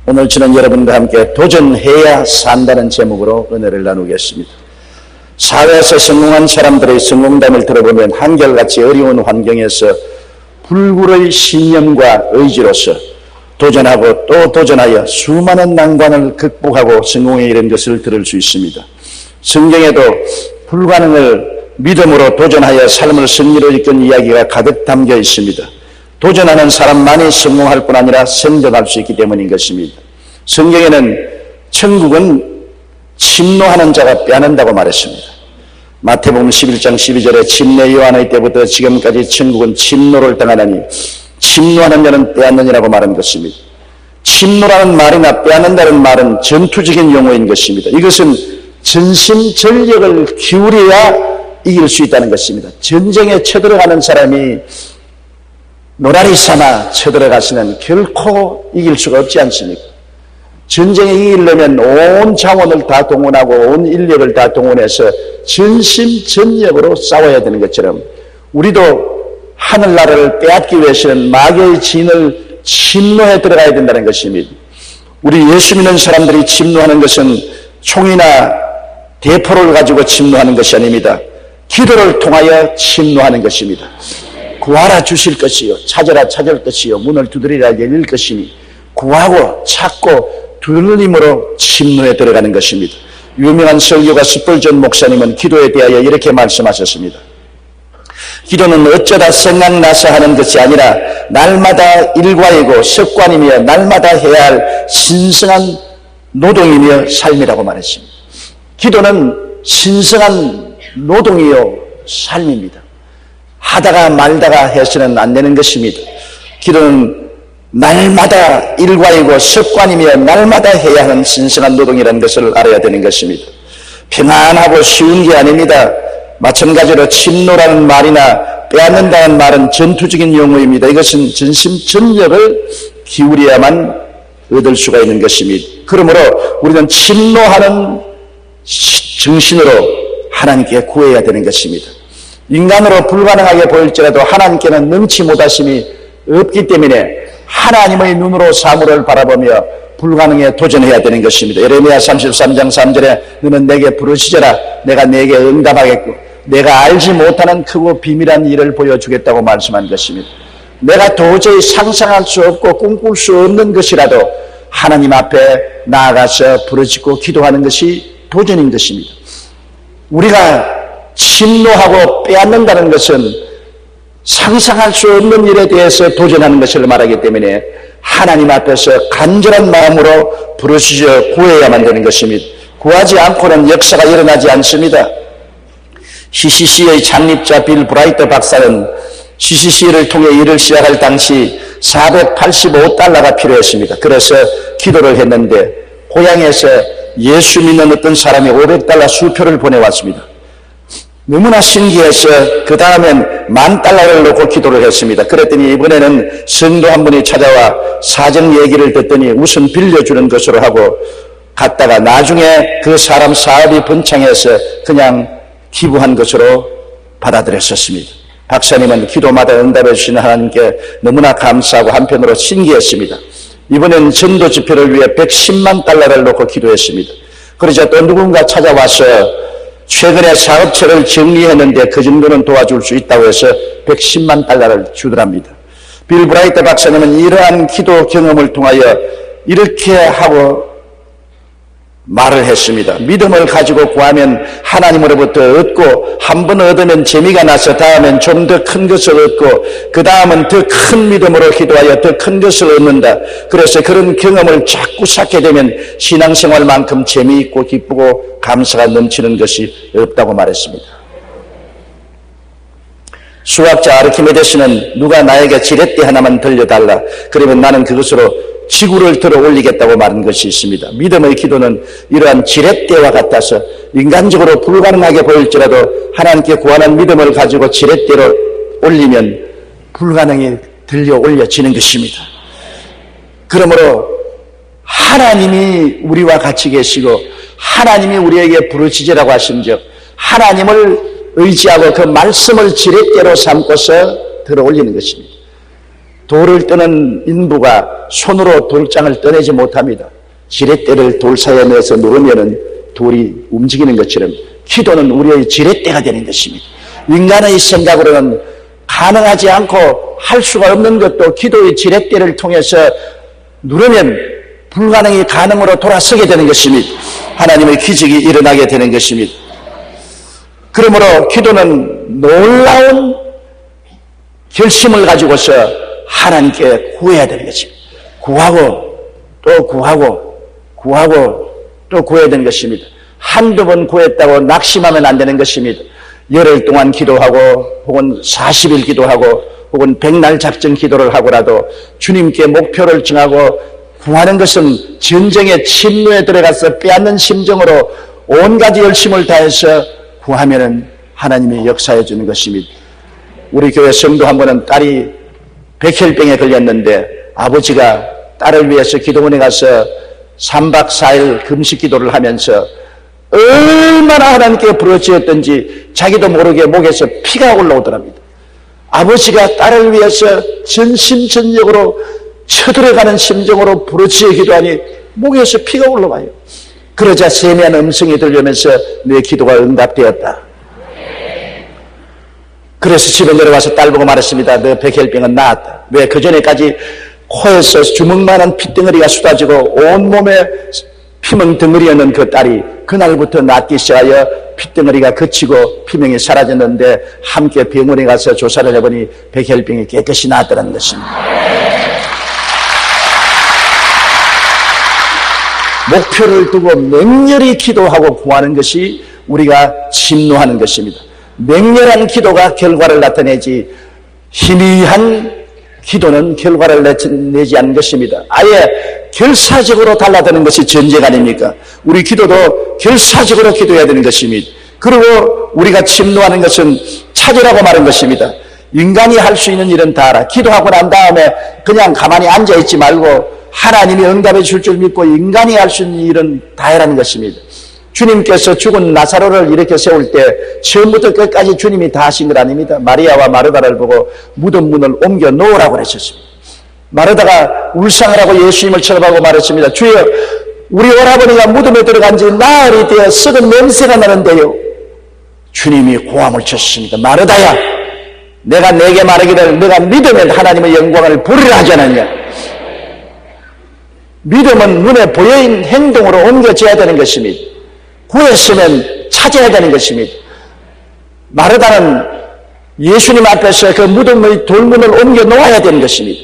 오늘 저는 여러분과 함께 도전해야 산다는 제목으로 은혜를 나누겠습니다. 사회에서 성공한 사람들의 성공담을 들어보면 한결같이 어려운 환경에서 불굴의 신념과 의지로서 도전하고 또 도전하여 수많은 난관을 극복하고 성공에 이른 것을 들을 수 있습니다. 성경에도 불가능을 믿음으로 도전하여 삶을 승리로 이끈 이야기가 가득 담겨 있습니다. 도전하는 사람만이 성공할 뿐 아니라 생존할 수 있기 때문인 것입니다. 성경에는 천국은 침노하는 자가 빼앗는다고 말했습니다. 마태복음 11장 12절에 침례 요한의 때부터 지금까지 천국은 침노를 당하나니 침노하는 자는 빼앗느니라고 말한 것입니다. 침노라는 말이나 빼앗는다는 말은 전투적인 용어인 것입니다. 이것은 전심전력을 기울여야 이길 수 있다는 것입니다. 전쟁에 쳐들어가는 사람이 노라리 삼아 쳐들어가서는 결코 이길 수가 없지 않습니까? 전쟁에 이기려면 온 자원을 다 동원하고 온 인력을 다 동원해서 전심전력으로 싸워야 되는 것처럼 우리도 하늘나라를 빼앗기 위해서는 마귀의 진을 침노해 들어가야 된다는 것입니다. 우리 예수 믿는 사람들이 침노하는 것은 총이나 대포를 가지고 침노하는 것이 아닙니다. 기도를 통하여 침노하는 것입니다. 구하라 주실 것이요, 찾으라 찾을 것이요, 문을 두드리라 열릴 것이니 구하고 찾고 두드림으로 침노에 들어가는 것입니다. 유명한 설교가 스펄전 목사님은 기도에 대하여 이렇게 말씀하셨습니다. 기도는 어쩌다 생각나서 하는 것이 아니라 날마다 일과이고 습관이며 날마다 해야 할 신성한 노동이며 삶이라고 말했습니다. 기도는 신성한 노동이요 삶입니다. 하다가 말다가 해서는 안 되는 것입니다. 기도는 날마다 일과이고 습관이며 날마다 해야 하는 신성한 노동이라는 것을 알아야 되는 것입니다. 평안하고 쉬운 게 아닙니다. 마찬가지로 침노라는 말이나 빼앗는다는 말은 전투적인 용어입니다. 이것은 전심전력을 기울여야만 얻을 수가 있는 것입니다. 그러므로 우리는 침노하는 정신으로 하나님께 구해야 되는 것입니다. 인간으로 불가능하게 보일지라도 하나님께는 능치 못하심이 없기 때문에 하나님의 눈으로 사물을 바라보며 불가능에 도전해야 되는 것입니다. 예레미야 33장 3절에 너는 내게 부르시져라 내가 내게 응답하겠고 내가 알지 못하는 크고 비밀한 일을 보여주겠다고 말씀한 것입니다. 내가 도저히 상상할 수 없고 꿈꿀 수 없는 것이라도 하나님 앞에 나아가서 부르짖고 기도하는 것이 도전인 것입니다. 우리가 침노하고 빼앗는다는 것은 상상할 수 없는 일에 대해서 도전하는 것을 말하기 때문에 하나님 앞에서 간절한 마음으로 부르짖어 구해야만 되는 것입니다. 구하지 않고는 역사가 일어나지 않습니다. CCC의 창립자 빌 브라이트 박사는 CCC를 통해 일을 시작할 당시 $485가 필요했습니다. 그래서 기도를 했는데 고향에서 예수 믿는 어떤 사람이 $500 수표를 보내왔습니다. 너무나 신기해서 그 다음엔 $10,000를 놓고 기도를 했습니다. 그랬더니 이번에는 성도 한 분이 찾아와 사정 얘기를 듣더니 우선 빌려주는 것으로 하고 갔다가 나중에 그 사람 사업이 번창해서 그냥 기부한 것으로 받아들였었습니다. 박사님은 기도마다 응답해 주시는 하나님께 너무나 감사하고 한편으로 신기했습니다. 이번엔 전도 집회를 위해 $1,100,000를 놓고 기도했습니다. 그러자 또 누군가 찾아와서 최근에 사업체를 정리했는데 그 정도는 도와줄 수 있다고 해서 $1,100,000를 주더랍니다. 빌 브라이트 박사님은 이러한 기도 경험을 통하여 이렇게 하고 말을 했습니다. 믿음을 가지고 구하면 하나님으로부터 얻고 한 번 얻으면 재미가 나서 다음엔 좀 더 큰 것을 얻고 그 다음은 더 큰 믿음으로 기도하여 더 큰 것을 얻는다. 그래서 그런 경험을 자꾸 쌓게 되면 신앙생활만큼 재미있고 기쁘고 감사가 넘치는 것이 없다고 말했습니다. 수학자 아르키메데스는 누가 나에게 지렛대 하나만 들려달라 그러면 나는 그것으로 지구를 들어 올리겠다고 말한 것이 있습니다. 믿음의 기도는 이러한 지렛대와 같아서 인간적으로 불가능하게 보일지라도 하나님께 구하는 믿음을 가지고 지렛대로 올리면 불가능이 들려 올려지는 것입니다. 그러므로 하나님이 우리와 같이 계시고 하나님이 우리에게 부르짖으라고 하신즉 하나님을 의지하고 그 말씀을 지렛대로 삼고서 들어 올리는 것입니다. 돌을 떠는 인부가 손으로 돌장을 떠내지 못합니다. 지렛대를 돌 사이에 넣어서 누르면은 돌이 움직이는 것처럼 기도는 우리의 지렛대가 되는 것입니다. 인간의 생각으로는 가능하지 않고 할 수가 없는 것도 기도의 지렛대를 통해서 누르면 불가능이 가능으로 돌아서게 되는 것입니다. 하나님의 기적이 일어나게 되는 것입니다. 그러므로 기도는 놀라운 결심을 가지고서 하나님께 구해야 되는 것입니다. 구하고 또 구하고 구하고 또 구해야 되는 것입니다. 한두 번 구했다고 낙심하면 안 되는 것입니다. 열흘 동안 기도하고 혹은 40일 기도하고 혹은 100날 작전 기도를 하고라도 주님께 목표를 정하고 구하는 것은 전쟁의 침노에 들어가서 빼앗는 심정으로 온가지 열심을 다해서 구하면은 하나님이 역사해 주는 것입니다. 우리 교회 성도 한 분은 딸이 백혈병에 걸렸는데 아버지가 딸을 위해서 기도원에 가서 3박 4일 금식 기도를 하면서 얼마나 하나님께 부르짖었던지 자기도 모르게 목에서 피가 올라오더랍니다. 아버지가 딸을 위해서 전심전력으로 쳐들어가는 심정으로 부르짖어 기도하니 목에서 피가 올라와요. 그러자 세미한 음성이 들려면서 내 기도가 응답되었다. 그래서 집에 내려와서 딸 보고 말했습니다. 너 백혈병은 나았다. 왜? 그전에까지 코에서 주먹만한 핏덩어리가 쏟아지고 온몸에 피멍 덩어리였는 그 딸이 그날부터 낫기 시작하여 핏덩어리가 그치고 피멍이 사라졌는데 함께 병원에 가서 조사를 해보니 백혈병이 깨끗이 나았다는 것입니다. 목표를 두고 맹렬히 기도하고 구하는 것이 우리가 침노하는 것입니다. 맹렬한 기도가 결과를 나타내지 희미한 기도는 결과를 내지 않는 것입니다. 아예 결사적으로 달라드는 것이 전쟁 아닙니까? 우리 기도도 결사적으로 기도해야 되는 것입니다. 그리고 우리가 침노하는 것은 찾으라고 말한 것입니다. 인간이 할 수 있는 일은 다 알아. 기도하고 난 다음에 그냥 가만히 앉아있지 말고 하나님이 응답해 줄 줄 믿고 인간이 할 수 있는 일은 다 해라는 것입니다. 주님께서 죽은 나사로를 이렇게 세울 때 처음부터 끝까지 주님이 다 하신 것 아닙니다. 마리아와 마르다를 보고 무덤 문을 옮겨 놓으라고 그러셨습니다. 마르다가 울상을 하고 예수님을 쳐다보고 말했습니다. 주여, 우리 오라버니가 무덤에 들어간 지 나흘이 되어 썩은 냄새가 나는데요. 주님이 고함을 쳤습니다. 마르다야, 내가 내게 말하기를 너가 믿으면 하나님의 영광을 보리라 하지 않았냐. 믿음은 눈에 보여있는 행동으로 옮겨져야 되는 것입니다. 구했으면 찾아야 되는 것입니다. 마르다는 예수님 앞에서 그 무덤의 돌문을 옮겨 놓아야 되는 것입니다.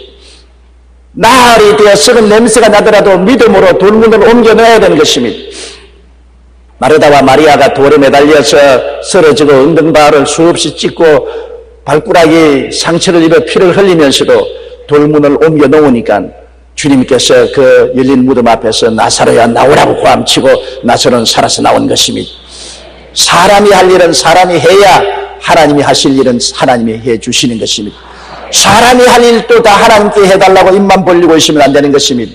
나흘이 되어 썩은 냄새가 나더라도 믿음으로 돌문을 옮겨 놓아야 되는 것입니다. 마르다와 마리아가 돌에 매달려서 쓰러지고 엉덩발을 수없이 찢고 발가락이 상처를 입어 피를 흘리면서도 돌문을 옮겨 놓으니까 주님께서 그 열린 무덤 앞에서 나사로야 나오라고 고함치고 나사로는 살아서 나온 것입니다. 사람이 할 일은 사람이 해야 하나님이 하실 일은 하나님이 해 주시는 것입니다. 사람이 할 일도 다 하나님께 해달라고 입만 벌리고 있으면 안 되는 것입니다.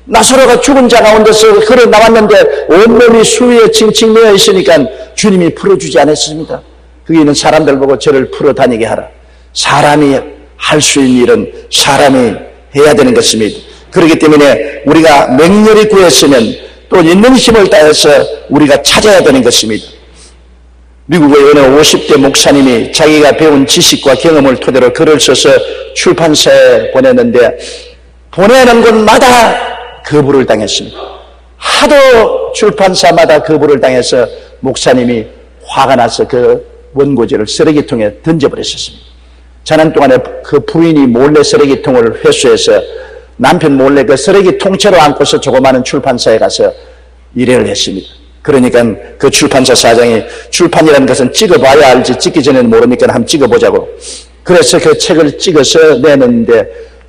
나사로가 죽은 자 가운데서 걸어 나왔는데 온몸이 수위에 칭칭 매어 있으니까 주님이 풀어주지 않았습니다. 거기는 사람들 보고 저를 풀어 다니게 하라. 사람이 할 수 있는 일은 사람이 해야 되는 것입니다. 그렇기 때문에 우리가 맹렬히 구했으면 또 있는 힘을 다해서 우리가 찾아야 되는 것입니다. 미국의 어느 50대 목사님이 자기가 배운 지식과 경험을 토대로 글을 써서 출판사에 보냈는데 보내는 곳마다 거부를 당했습니다. 하도 출판사마다 거부를 당해서 목사님이 화가 나서 그 원고지를 쓰레기통에 던져버렸었습니다. 자난 동안에 그 부인이 몰래 쓰레기통을 회수해서 남편 몰래 그 쓰레기 통째로 안고서 조그마한 출판사에 가서 일회를 했습니다. 그러니까 그 출판사 사장이 출판이라는 것은 찍어봐야 알지 찍기 전에는 모르니까 한번 찍어보자고. 그래서 그 책을 찍어서 내놨는데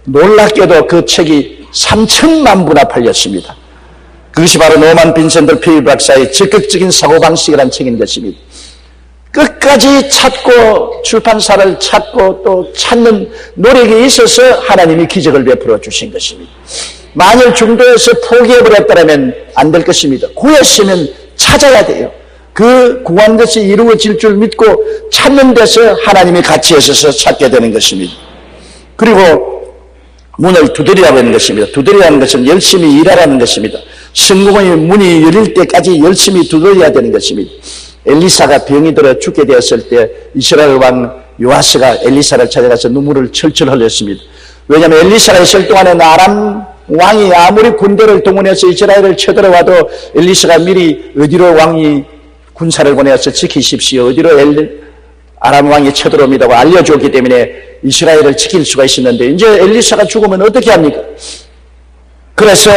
놀랍게도 그 책이 3천만 부나 팔렸습니다. 그것이 바로 노만 빈센트 필 박사의 적극적인 사고방식이라는 책인 것입니다. 끝까지 찾고 출판사를 찾고 또 찾는 노력이 있어서 하나님이 기적을 베풀어 주신 것입니다. 만일 중도에서 포기해버렸다면 안 될 것입니다. 구했으면 찾아야 돼요. 그 구한 것이 이루어질 줄 믿고 찾는 데서 하나님이 같이 하셔서 찾게 되는 것입니다. 그리고 문을 두드리라고 하는 것입니다. 두드리라는 것은 열심히 일하라는 것입니다. 성공의 문이 열릴 때까지 열심히 두드려야 되는 것입니다. 엘리사가 병이 들어 죽게 되었을 때 이스라엘 왕 요아스가 엘리사를 찾아가서 눈물을 철철 흘렸습니다. 왜냐하면 엘리사가 있을 동안에 아람 왕이 아무리 군대를 동원해서 이스라엘을 쳐들어와도 엘리사가 미리 어디로 왕이 군사를 보내서 지키십시오, 어디로 아람 왕이 쳐들어옵니다고 알려줬기 때문에 이스라엘을 지킬 수가 있었는데, 이제 엘리사가 죽으면 어떻게 합니까? 그래서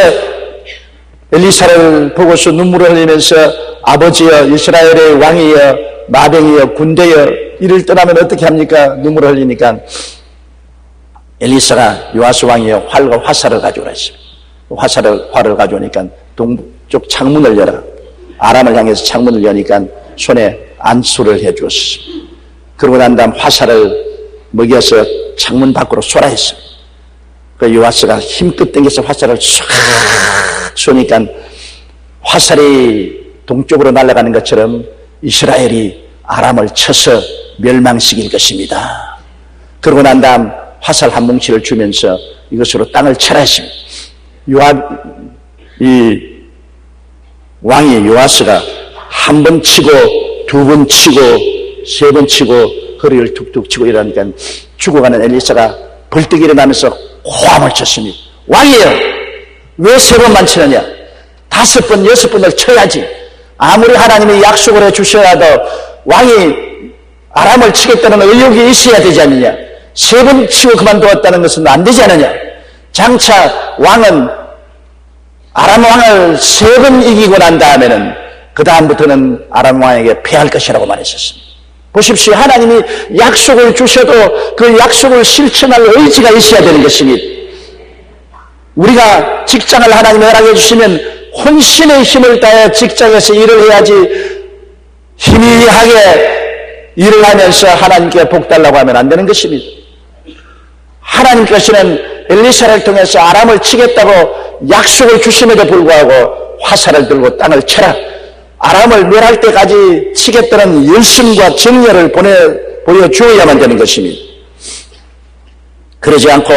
엘리사를 보고서 눈물을 흘리면서 아버지여, 이스라엘의 왕이여, 마병이여, 군대여, 이를 떠나면 어떻게 합니까? 눈물을 흘리니까 엘리사가 요아스 왕이여, 활과 화살을 가져오라 했습니다. 활을 가져오니까 동쪽 창문을 열어, 아람을 향해서 창문을 여니까 손에 안수를 해 주었습니다. 그러고 난 다음 화살을 먹여서 창문 밖으로 쏘라 했습니다. 그 요아스가 힘껏 당겨서 화살을 唰 쏘니까 화살이 동쪽으로 날아가는 것처럼 이스라엘이 아람을 쳐서 멸망시킬 것입니다. 그러고 난 다음 화살 한 뭉치를 주면서 이것으로 땅을 쳐라 했습니다. 왕이 요아스가 한 번 치고, 두 번 치고, 세 번 치고, 허리를 툭툭 치고 이러니까 죽어가는 엘리사가 벌떡 일어나면서 호함을 쳤습니다. 왕이여, 왜 세 번만 치느냐? 5번, 6번을 쳐야지. 아무리 하나님이 약속을 해주셔야도 왕이 아람을 치겠다는 의욕이 있어야 되지 않느냐? 3번 치고 그만두었다는 것은 안 되지 않느냐? 장차 왕은 아람 왕을 3번 이기고 난 다음에는 그 다음부터는 아람 왕에게 패할 것이라고 말했었습니다. 보십시오. 하나님이 약속을 주셔도 그 약속을 실천할 의지가 있어야 되는 것입니다. 우리가 직장을 하나님이 허락해 주시면 혼신의 힘을 다해 직장에서 일을 해야지, 희미하게 일을 하면서 하나님께 복 달라고 하면 안 되는 것입니다. 하나님께서는 엘리사를 통해서 아람을 치겠다고 약속을 주심에도 불구하고 화살을 들고 땅을 쳐라, 아람을 멸할 때까지 치겠다는 열심과 정열을 보여주어야만 되는 것입니다. 그러지 않고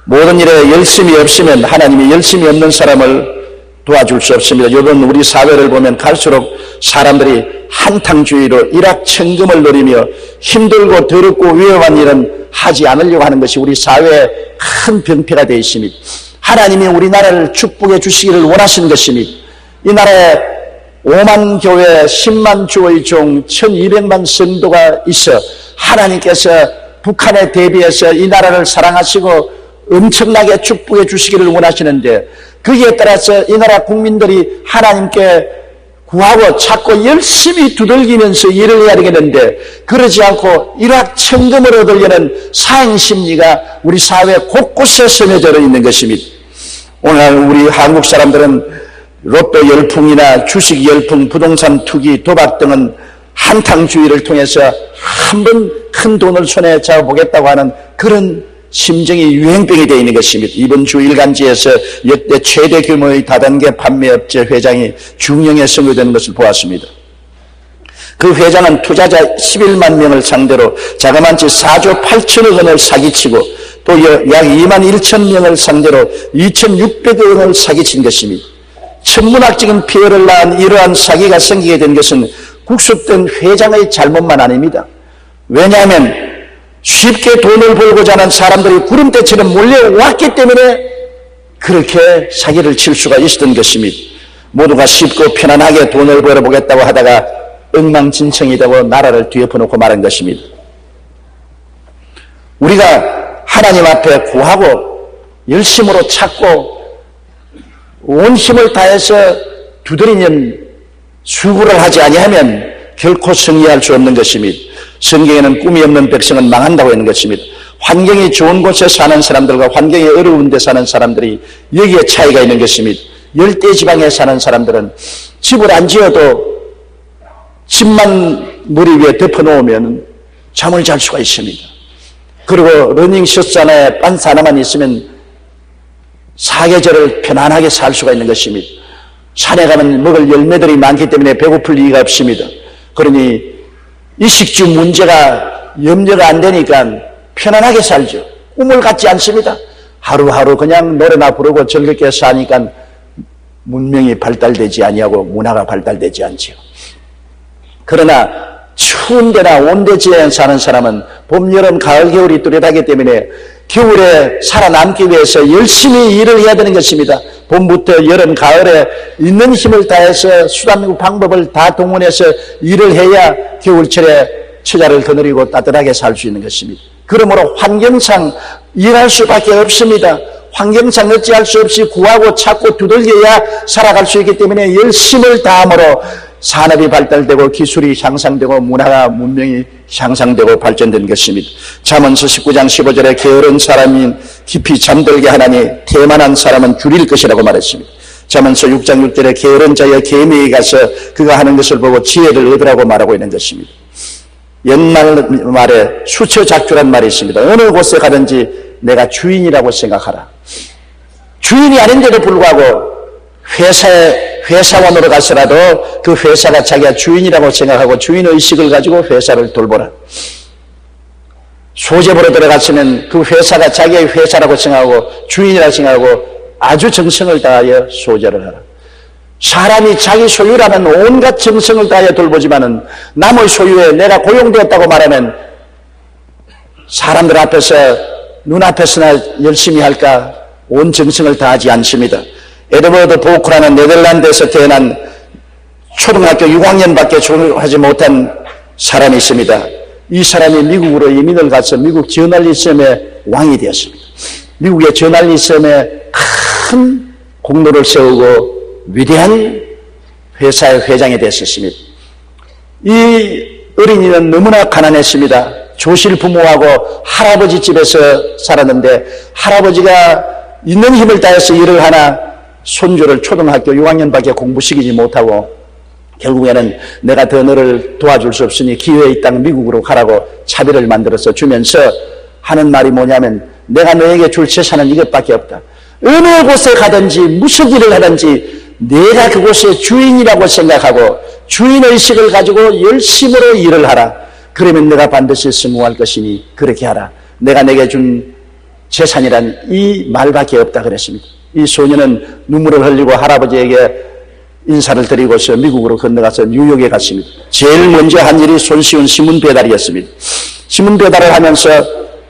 모든 일에 열심이 없으면 하나님이 열심이 없는 사람을 도와줄 수 없습니다. 요번 우리 사회를 보면 갈수록 사람들이 한탕주의로 일확천금을 노리며 힘들고 더럽고 위험한 일은 하지 않으려고 하는 것이 우리 사회의 큰 병폐가 되어 있습니다. 하나님이 우리나라를 축복해 주시기를 원하시는 것입니다. 이 나라에 5만 교회, 10만 주의 종, 1200만 성도가 있어 하나님께서 북한에 대비해서 이 나라를 사랑하시고 엄청나게 축복해 주시기를 원하시는데, 거기에 따라서 이 나라 국민들이 하나님께 구하고 찾고 열심히 두들기면서 일을 해야 되겠는데, 그러지 않고 일확천금을 얻으려는 사행심리가 우리 사회 곳곳에 스며져 있는 것입니다. 오늘 우리 한국 사람들은 로또 열풍이나 주식 열풍, 부동산 투기, 도박 등은 한탕주의를 통해서 한번 큰 돈을 손에 잡아보겠다고 하는 그런 심정이 유행병이 되어 있는 것입니다. 이번 주 일간지에서 역대 최대 규모의 다단계 판매업체 회장이 중형에 선고되는 것을 보았습니다. 그 회장은 투자자 11만 명을 상대로 자그마치 4조 8천억 원을 사기치고 또 약 2만 1천 명을 상대로 2,600억 원을 사기친 것입니다. 천문학적인 피해를 낳은 이러한 사기가 생기게 된 것은 국수된 회장의 잘못만 아닙니다. 왜냐하면 쉽게 돈을 벌고자 하는 사람들이 구름대처럼 몰려왔기 때문에 그렇게 사기를 칠 수가 있었던 것입니다. 모두가 쉽고 편안하게 돈을 벌어보겠다고 하다가 엉망진창이 되고 나라를 뒤엎어놓고 말한 것입니다. 우리가 하나님 앞에 구하고 열심으로 찾고 온 힘을 다해서 두드리는 수고를 하지 아니하면 결코 승리할 수 없는 것입니다. 성경에는 꿈이 없는 백성은 망한다고 하는 것입니다. 환경이 좋은 곳에 사는 사람들과 환경이 어려운 데 사는 사람들이 여기에 차이가 있는 것입니다. 열대지방에 사는 사람들은 집을 안 지어도 집만 머리 위에 덮어놓으면 잠을 잘 수가 있습니다. 그리고 러닝셔츠 하나에 빤스 하나만 있으면 사계절을 편안하게 살 수가 있는 것입니다. 산에 가면 먹을 열매들이 많기 때문에 배고플 이유가 없습니다. 그러니 이식주 문제가 염려가 안 되니까 편안하게 살죠. 꿈을 갖지 않습니다. 하루하루 그냥 노래나 부르고 즐겁게 사니까 문명이 발달되지 아니하고 문화가 발달되지 않지요. 그러나 추운 데나 온대 지역에 사는 사람은 봄, 여름, 가을, 겨울이 뚜렷하기 때문에 겨울에 살아남기 위해서 열심히 일을 해야 되는 것입니다. 봄부터 여름, 가을에 있는 힘을 다해서 수단과 방법을 다 동원해서 일을 해야 겨울철에 처자를 거느리고 따뜻하게 살 수 있는 것입니다. 그러므로 환경상 일할 수밖에 없습니다. 환경상 어찌할 수 없이 구하고 찾고 두들겨야 살아갈 수 있기 때문에 열심을 다함으로 산업이 발달되고 기술이 향상되고 문화가 문명이 향상되고 발전된 것입니다. 잠언서 19장 15절에 게으른 사람이 깊이 잠들게 하나니 태만한 사람은 줄일 것이라고 말했습니다. 잠언서 6장 6절에 게으른 자의 계명에 가서 그가 하는 것을 보고 지혜를 얻으라고 말하고 있는 것입니다. 옛날 말에 수처작주란 말이 있습니다. 어느 곳에 가든지 내가 주인이라고 생각하라. 주인이 아닌데도 불구하고 회사원으로 가서라도 그 회사가 자기가 주인이라고 생각하고 주인의식을 가지고 회사를 돌보라. 소재보러 들어갔으면 그 회사가 자기의 회사라고 생각하고 주인이라고 생각하고 아주 정성을 다하여 소재를 하라. 사람이 자기 소유라는 온갖 정성을 다하여 돌보지만은 남의 소유에 내가 고용되었다고 말하면 사람들 앞에서 눈앞에서나 열심히 할까 온 정성을 다하지 않습니다. 에드워드 보크라는 네덜란드에서 태어난 초등학교 6학년밖에 졸업하지 못한 사람이 있습니다. 이 사람이 미국으로 이민을 가서 미국 저널리즘의 왕이 되었습니다. 미국의 저널리즘에 큰 공로를 세우고 위대한 회사의 회장이 됐었습니다. 이 어린이는 너무나 가난했습니다. 조실 부모하고 할아버지 집에서 살았는데 할아버지가 있는 힘을 다해서 일을 하나 손주를 초등학교 6학년밖에 공부시키지 못하고 결국에는 내가 더 너를 도와줄 수 없으니 기회에 이 땅 미국으로 가라고 차비를 만들어서 주면서 하는 말이 뭐냐면 내가 너에게 줄 재산은 이것밖에 없다. 어느 곳에 가든지 무슨 일을 하든지 내가 그곳의 주인이라고 생각하고 주인의식을 가지고 열심으로 일을 하라. 그러면 내가 반드시 성공할 것이니 그렇게 하라. 내가 내게 준 재산이란 이 말밖에 없다 그랬습니다. 이 소년은 눈물을 흘리고 할아버지에게 인사를 드리고서 미국으로 건너가서 뉴욕에 갔습니다. 제일 먼저 한 일이 손쉬운 신문 배달이었습니다. 신문 배달을 하면서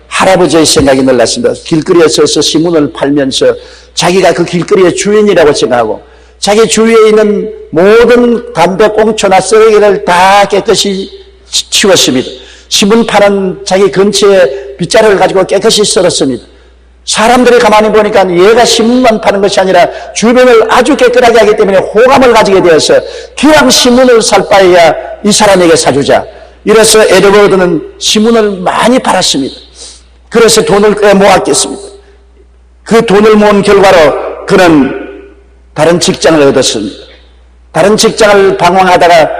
할아버지의 생각이 늘었습니다. 길거리에 서서 신문을 팔면서 자기가 그 길거리의 주인이라고 생각하고 자기 주위에 있는 모든 담배 꽁초나 쓰레기를 다 깨끗이 치웠습니다. 신문 파는 자기 근처에 빗자루를 가지고 깨끗이 썰었습니다. 사람들이 가만히 보니까 얘가 신문만 파는 것이 아니라 주변을 아주 깨끗하게 하기 때문에 호감을 가지게 되어서 기왕 신문을 살 바에야 이 사람에게 사주자. 이래서 에드워드는 신문을 많이 팔았습니다. 그래서 돈을 꽤 모았겠습니다. 그 돈을 모은 결과로 그는 다른 직장을 얻었습니다. 다른 직장을 방황하다가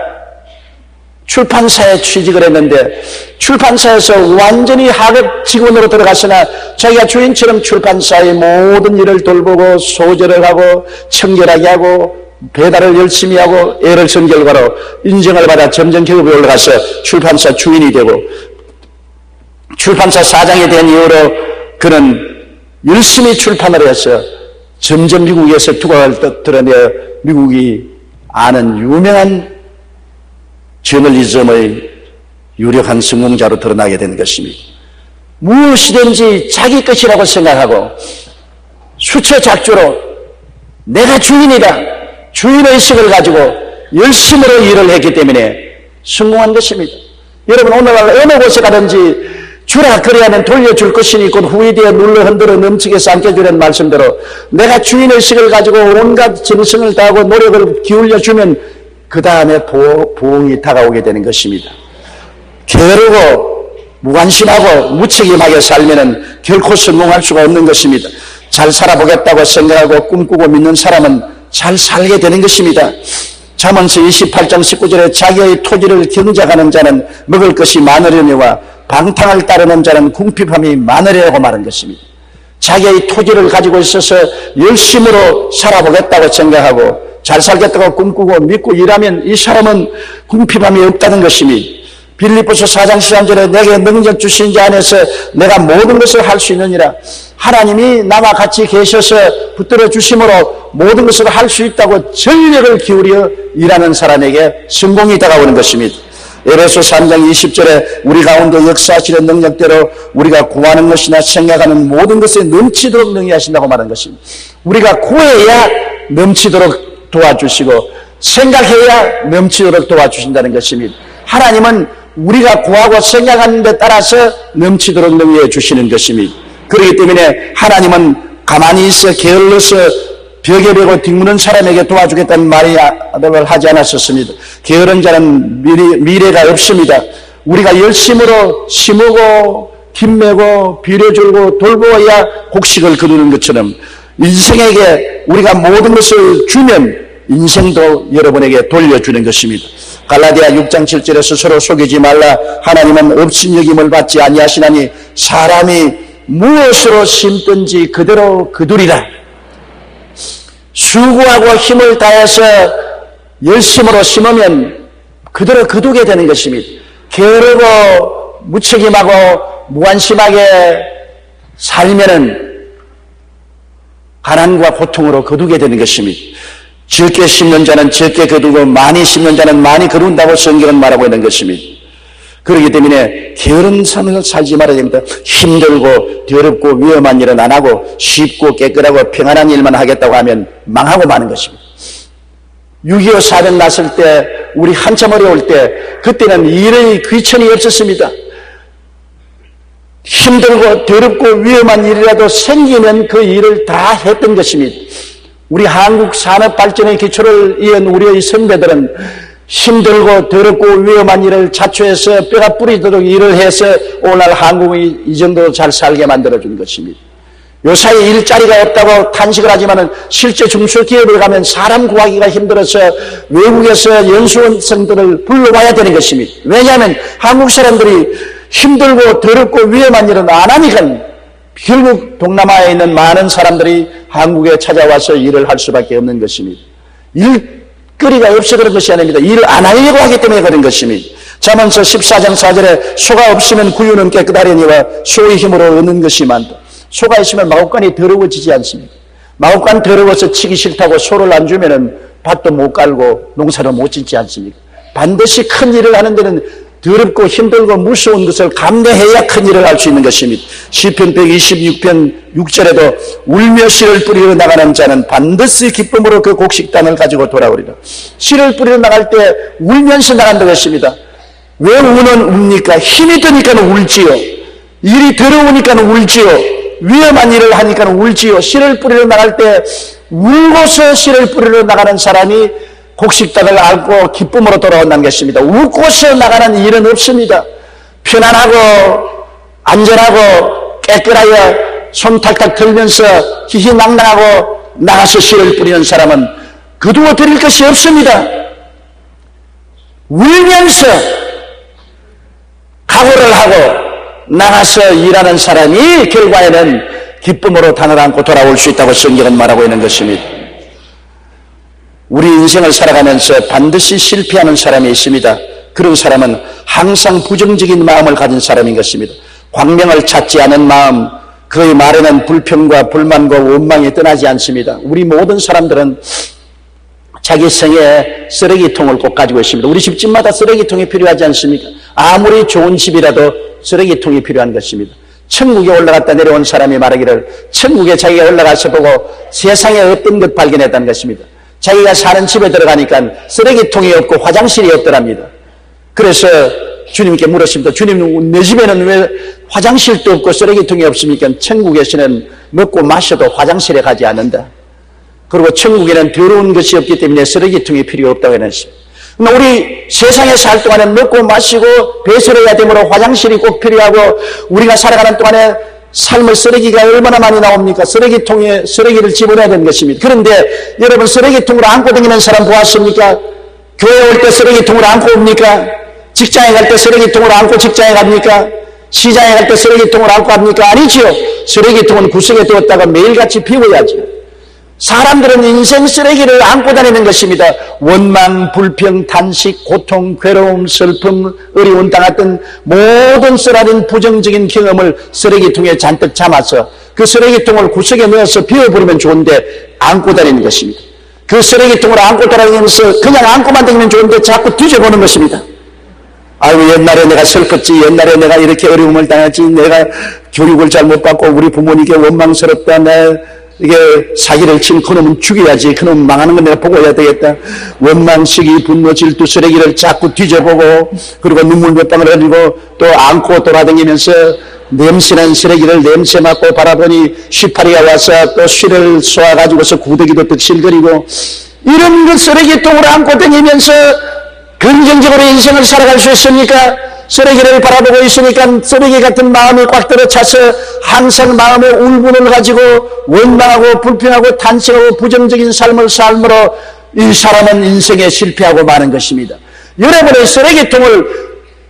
출판사에 취직을 했는데 출판사에서 완전히 하급 직원으로 들어갔으나 자기가 주인처럼 출판사의 모든 일을 돌보고 소재를 하고 청결하게 하고 배달을 열심히 하고 애를 쓴 결과로 인정을 받아 점점 계급에 올라가서 출판사 주인이 되고 출판사 사장이 된 이후로 그는 열심히 출판을 해서 점점 미국에서 두각을 드러내어 미국이 아는 유명한 저널리즘의 유력한 성공자로 드러나게 된 것입니다. 무엇이든지 자기 것이라고 생각하고 수처작주로 내가 주인이다. 주인의식을 가지고 열심으로 일을 했기 때문에 성공한 것입니다. 여러분 오늘날 어느 곳에 가든지 주라 그래야만 돌려줄 것이니 곧 후이되어 눌러 흔들어 넘치게 삼켜주는 말씀대로 내가 주인의식을 가지고 온갖 정성을 다하고 노력을 기울여주면 그 다음에 부흥이 다가오게 되는 것입니다. 게으르고 무관심하고 무책임하게 살면은 결코 성공할 수가 없는 것입니다. 잘 살아보겠다고 생각하고 꿈꾸고 믿는 사람은 잘 살게 되는 것입니다. 잠언서 28장 19절에 자기의 토지를 경작하는 자는 먹을 것이 많으려니와 방탕을 따르는 자는 궁핍함이 많으려고 말한 것입니다. 자기의 토지를 가지고 있어서 열심으로 살아보겠다고 생각하고 잘 살겠다고 꿈꾸고 믿고 일하면 이 사람은 궁핍함이 없다는 것입니다. 빌립보서 4장 13절에 내게 능력 주신 자 안에서 내가 모든 것을 할 수 있느니라. 하나님이 나와 같이 계셔서 붙들어 주심으로 모든 것을 할 수 있다고 전력을 기울여 일하는 사람에게 성공이 다가오는 것입니다. 에베소 3장 20절에 우리 가운데 역사하시는 능력대로 우리가 구하는 것이나 생각하는 모든 것에 넘치도록 능히하신다고 말하는 것입니다. 우리가 구해야 넘치도록 도와주시고 생각해야 넘치도록 도와주신다는 것입니다. 하나님은 우리가 구하고 생각하는 데 따라서 넘치도록 능히해 주시는 것입니다. 그렇기 때문에 하나님은 가만히 있어 게을러서 벽에 베고 뒹구는 사람에게 도와주겠다는 말을 하지 않았었습니다. 게으른 자는 미래가 없습니다. 우리가 열심으로 심고 김매고 비료줄고 돌보아야 곡식을 거두는 것처럼 인생에게 우리가 모든 것을 주면 인생도 여러분에게 돌려주는 것입니다. 갈라디아 6장 7절에 스스로 속이지 말라. 하나님은 없인 여김을 받지 아니하시나니 사람이 무엇으로 심든지 그대로 거두리라. 수고하고 힘을 다해서 열심으로 심으면 그대로 거두게 되는 것입니다. 게으르고 무책임하고 무관심하게 살면은 가난과 고통으로 거두게 되는 것입니다. 적게 심는 자는 적게 거두고 많이 심는 자는 많이 거둔다고 성경은 말하고 있는 것입니다. 그렇기 때문에 게으른 삶을 살지 말아야 됩니다. 힘들고 더럽고 위험한 일은 안 하고 쉽고 깨끗하고 평안한 일만 하겠다고 하면 망하고 마는 것입니다. 6.25 사변 났을 때 우리 한참 어려울 때 그때는 일의 귀천이 없었습니다. 힘들고 더럽고 위험한 일이라도 생기면 그 일을 다 했던 것입니다. 우리 한국 산업 발전의 기초를 이은 우리의 선배들은 힘들고 더럽고 위험한 일을 자초해서 뼈가 뿌리도록 일을 해서 오늘날 한국이 이 정도로 잘 살게 만들어준 것입니다. 요사이 일자리가 없다고 탄식을 하지만 실제 중소기업에 가면 사람 구하기가 힘들어서 외국에서 연수원생들을 불러와야 되는 것입니다. 왜냐하면 한국 사람들이 힘들고 더럽고 위험한 일은 안 하니까 결국 동남아에 있는 많은 사람들이 한국에 찾아와서 일을 할 수밖에 없는 것입니다. 일거리가 없어 그런 것이 아닙니다. 일을 안 하려고 하기 때문에 그런 것입니다. 잠언서 14장 4절에 소가 없으면 구유는 깨끗하려니와 소의 힘으로 얻는 것이 많다. 소가 있으면 마구간이 더러워지지 않습니다. 마구간 더러워서 치기 싫다고 소를 안 주면은 밭도 못 깔고 농사를 못 짓지 않습니까? 반드시 큰 일을 하는 데는 더럽고 힘들고 무서운 것을 감내해야 큰 일을 할 수 있는 것입니다. 시편 126편 6절에도 울며 씨를 뿌리러 나가는 자는 반드시 기쁨으로 그 곡식단을 가지고 돌아오리라. 씨를 뿌리러 나갈 때 울면서 나간다고 했습니다. 왜 웁니까? 힘이 드니까 울지요. 일이 더러우니까 울지요. 위험한 일을 하니까 울지요. 씨를 뿌리러 나갈 때 울고서 씨를 뿌리러 나가는 사람이 곡식단을 앓고 기쁨으로 돌아온다는 것입니다. 웃고서 나가는 일은 없습니다. 편안하고 안전하고 깨끗하게 손 탁탁 들면서 희희낭낭하고 나가서 씨를 뿌리는 사람은 거두어 드릴 것이 없습니다. 울면서 각오를 하고 나가서 일하는 사람이 결과에는 기쁨으로 단을 안고 돌아올 수 있다고 성경은 말하고 있는 것입니다. 우리 인생을 살아가면서 반드시 실패하는 사람이 있습니다. 그런 사람은 항상 부정적인 마음을 가진 사람인 것입니다. 광명을 찾지 않은 마음, 그의 말에는 불평과 불만과 원망이 떠나지 않습니다. 우리 모든 사람들은 자기 생에 쓰레기통을 꼭 가지고 있습니다. 우리 집집마다 쓰레기통이 필요하지 않습니까? 아무리 좋은 집이라도 쓰레기통이 필요한 것입니다. 천국에 올라갔다 내려온 사람이 말하기를 천국에 자기가 올라가서 보고 세상에 어떤 것 발견했다는 것입니다. 자기가 사는 집에 들어가니까 쓰레기통이 없고 화장실이 없더랍니다. 그래서 주님께 물었습니다. 주님, 내 집에는 왜 화장실도 없고 쓰레기통이 없습니까? 천국에서는 먹고 마셔도 화장실에 가지 않는다. 그리고 천국에는 더러운 것이 없기 때문에 쓰레기통이 필요 없다고 했습니다. 우리 세상에 살 동안에 먹고 마시고 배설해야 되므로 화장실이 꼭 필요하고 우리가 살아가는 동안에 삶의 쓰레기가 얼마나 많이 나옵니까? 쓰레기통에 쓰레기를 집어넣어야 되는 것입니다. 그런데 여러분 쓰레기통으로 안고 다니는 사람 보았습니까? 교회 올 때 쓰레기통으로 안고 옵니까? 직장에 갈 때 쓰레기통으로 안고 직장에 갑니까? 시장에 갈 때 쓰레기통으로 안고 갑니까? 아니지요. 쓰레기통은 구석에 두었다가 매일같이 비워야죠. 사람들은 인생 쓰레기를 안고 다니는 것입니다. 원망, 불평, 탄식, 고통, 괴로움, 슬픔, 어려운 당했던 모든 쓰라린 부정적인 경험을 쓰레기통에 잔뜩 담아서 그 쓰레기통을 구석에 넣어서 비워버리면 좋은데 안고 다니는 것입니다. 그 쓰레기통을 안고 다니면서 그냥 안고만 다니면 좋은데 자꾸 뒤져보는 것입니다. 아유, 옛날에 내가 슬펐지, 옛날에 내가 이렇게 어려움을 당했지, 내가 교육을 잘못 받고 우리 부모님께 원망스럽다, 이게 사기를 친 그놈은 죽여야지, 그놈 망하는 건 내가 보고 해야 되겠다. 원망, 시기, 분노, 질투, 쓰레기를 자꾸 뒤져보고, 그리고 눈물 몇 방울 흘리고 또 안고 돌아다니면서 냄새난 쓰레기를 냄새 맡고 바라보니 쉬파리가 와서 또 쉬를 쏘아가지고서 구더기도 득실거리고, 이런 그 쓰레기통으로 안고 다니면서 긍정적으로 인생을 살아갈 수 있습니까? 쓰레기를 바라보고 있으니까 쓰레기 같은 마음이 꽉 들어차서 항상 마음의 울분을 가지고 원망하고 불평하고 탄식하고 부정적인 삶을 삶으로 이 사람은 인생에 실패하고 마는 것입니다. 여러분의 쓰레기통을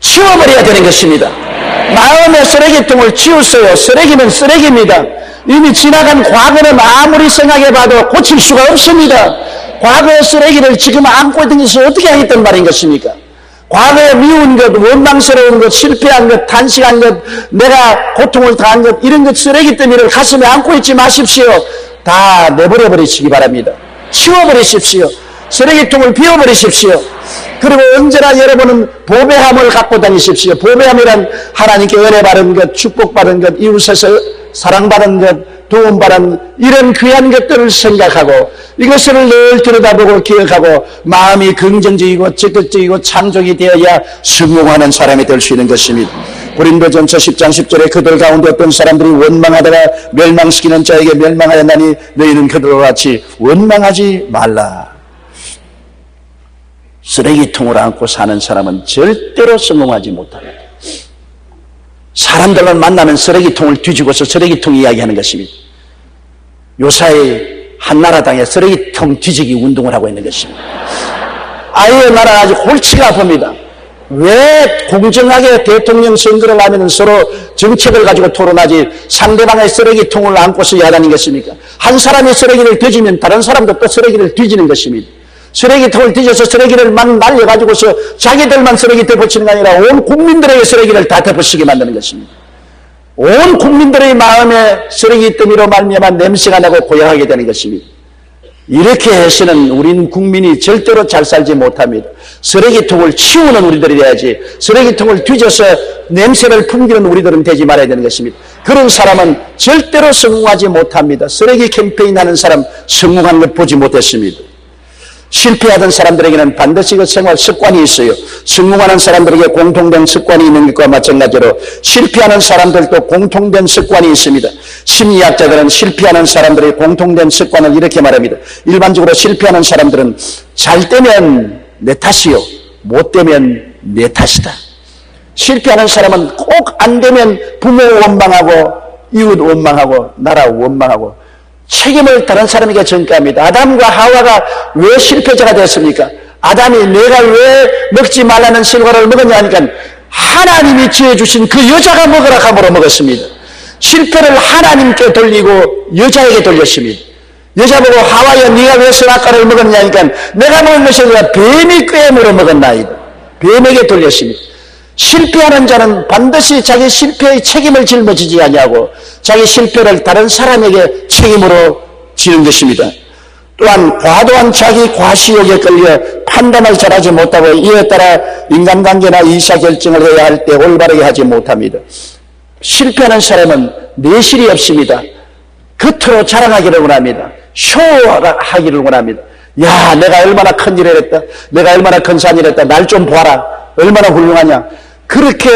치워버려야 되는 것입니다. 마음의 쓰레기통을 치우세요. 쓰레기는 쓰레기입니다. 이미 지나간 과거는 아무리 생각해봐도 고칠 수가 없습니다. 과거의 쓰레기를 지금 안고 다니면서 어떻게 하겠단 말인 것입니까? 과거에 미운 것, 원망스러운 것, 실패한 것, 탄식한 것, 내가 고통을 당한 것, 이런 것 쓰레기 더미를 가슴에 안고 있지 마십시오. 다 내버려버리시기 바랍니다. 치워버리십시오. 쓰레기통을 비워버리십시오. 그리고 언제나 여러분은 보배함을 갖고 다니십시오. 보배함이란 하나님께 은혜 받은 것, 축복받은 것, 이웃에서 사랑받은 것, 도움받은 이런 귀한 것들을 생각하고 이것을 늘 들여다보고 기억하고 마음이 긍정적이고 적극적이고 창조이 되어야 성공하는 사람이 될 수 있는 것입니다. 고린도전서 10장 10절에 그들 가운데 어떤 사람들이 원망하다가 멸망시키는 자에게 멸망하였나니 너희는 그들과 같이 원망하지 말라. 쓰레기통을 안고 사는 사람은 절대로 성공하지 못합니다. 사람들을 만나면 쓰레기통을 뒤집어서 쓰레기통 이야기하는 것입니다. 요사이 한나라당에 쓰레기통 뒤지기 운동을 하고 있는 것입니다. 아예 나라가 아주 골치가 아픕니다. 왜 공정하게 대통령 선거를 하면 서로 정책을 가지고 토론하지 상대방의 쓰레기통을 안고서 야단인 것입니까? 한 사람이 쓰레기를 뒤지면 다른 사람도 또 쓰레기를 뒤지는 것입니다. 쓰레기통을 뒤져서 쓰레기를 막 날려가지고서 자기들만 쓰레기 덮어치는 게 아니라 온 국민들에게 쓰레기를 다 덮어치게 만드는 것입니다. 온 국민들의 마음에 쓰레기 더미로 말미암아 냄새가 나고 고약하게 되는 것입니다. 이렇게 해서는 우린 국민이 절대로 잘 살지 못합니다. 쓰레기통을 치우는 우리들이 돼야지 쓰레기통을 뒤져서 냄새를 풍기는 우리들은 되지 말아야 되는 것입니다. 그런 사람은 절대로 성공하지 못합니다. 쓰레기 캠페인 하는 사람 성공한 것 보지 못했습니다. 실패하던 사람들에게는 반드시 그 생활 습관이 있어요. 성공하는 사람들에게 공통된 습관이 있는 것과 마찬가지로 실패하는 사람들도 공통된 습관이 있습니다. 심리학자들은 실패하는 사람들의 공통된 습관을 이렇게 말합니다. 일반적으로 실패하는 사람들은 잘 되면 내 탓이요, 못 되면 내 탓이다. 실패하는 사람은 꼭 안 되면 부모 원망하고 이웃 원망하고 나라 원망하고 책임을 다른 사람에게 전가합니다. 아담과 하와가 왜 실패자가 됐습니까? 아담이 내가 왜 먹지 말라는 실과를 먹었냐 하니까 하나님이 지어주신 그 여자가 먹으라 함으로 먹었습니다. 실패를 하나님께 돌리고 여자에게 돌렸습니다. 여자 보고 하와야 네가 왜 선악과를 먹었냐 하니까 내가 먹은 것이 아니라 뱀이 꾀물어 먹었나이다. 뱀에게 돌렸습니다. 실패하는 자는 반드시 자기 실패의 책임을 짊어지지 아니하고 자기 실패를 다른 사람에게 책임으로 지는 것입니다. 또한 과도한 자기 과시욕에 끌려 판단을 잘하지 못하고 이에 따라 인간관계나 의사결정을 해야 할 때 올바르게 하지 못합니다. 실패하는 사람은 내실이 없습니다. 겉으로 자랑하기를 원합니다. 쇼하기를 원합니다. 야, 내가 얼마나 큰 일을 했다. 내가 얼마나 큰 산일을 했다. 날 좀 봐라. 얼마나 훌륭하냐. 그렇게